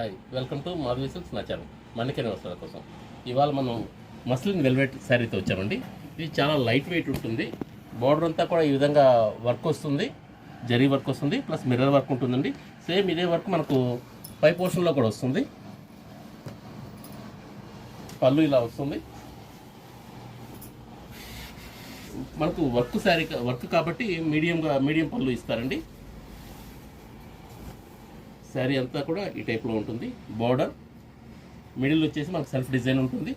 Hi, welcome to Madhavi silks నా channel మనకే వస్త్రాల కోసం. ఇవాళ మనం మస్లిన్ వెల్వెట్ శారీతో వచ్చామండి. ఇది చాలా లైట్ వెయిట్ ఉంటుంది. బార్డర్ అంతా కూడా ఈ విధంగా వర్క్ వస్తుంది, జరీ వర్క్ వస్తుంది, ప్లస్ మిర్రర్ వర్క్ ఉంటుందండి. సేమ్ ఇదే వర్క్ మనకు పై పోర్షన్లో కూడా వస్తుంది. పళ్ళు ఇలా వస్తుంది. మనకు వర్క్ కాబట్టి మీడియం పళ్ళు ఇస్తారండి. శారీ అంతా కూడా ఈ టైప్లో ఉంటుంది. బార్డర్ మిడిల్ వచ్చేసి మనకు సెల్ఫ్ డిజైన్ ఉంటుంది.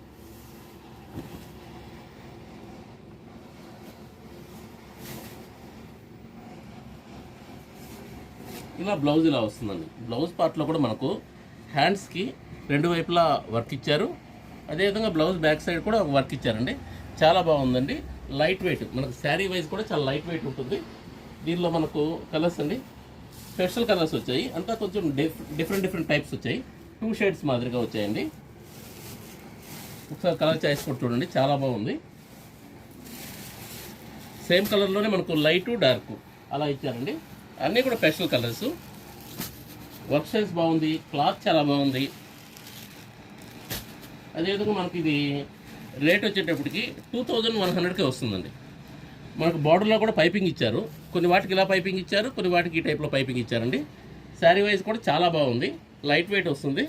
ఇలా బ్లౌజ్ ఇలా వస్తుందండి. బ్లౌజ్ పార్ట్లో కూడా మనకు హ్యాండ్స్కి రెండు వైపులా వర్క్ ఇచ్చారు. అదేవిధంగా బ్లౌజ్ బ్యాక్ సైడ్ కూడా వర్క్ ఇచ్చారండి. చాలా బాగుందండి. లైట్ వెయిట్, మనకు శారీ వైజ్ కూడా చాలా లైట్ వెయిట్ ఉంటుంది. దీనిలో మనకు కలర్స్ అండి, స్పెషల్ కలర్స్ వచ్చాయి. అంతా కొంచెం డిఫరెంట్ టైప్స్ వచ్చాయి. 2 షేడ్స్ మాదిరిగా వచ్చాయండి. ఒకసారి కలర్ చాయిస్ కూడా చూడండి, చాలా బాగుంది. సేమ్ కలర్లోనే మనకు లైట్ డార్క్ అలా ఇచ్చారండి. అన్నీ కూడా స్పెషల్ కలర్స్. వర్క్ సైజ్ బాగుంది, క్లాత్ చాలా బాగుంది. అదేవిధంగా మనకి ఇది రేట్ వచ్చేటప్పటికి 2100కే వస్తుందండి. మనకు బార్డర్లో కూడా పైపింగ్ ఇచ్చారు. కొన్ని వాటికి ఇలా పైపింగ్ ఇచ్చారు, కొన్ని వాటికి ఈ టైప్లో పైపింగ్ ఇచ్చారండి. శారీ వైజ్ కూడా చాలా బాగుంది, లైట్ వెయిట్ వస్తుంది.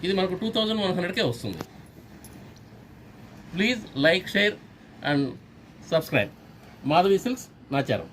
ఇది మనకు 2100కే వస్తుంది. Please like, share and subscribe. Madhavi silks నా ఛానల్.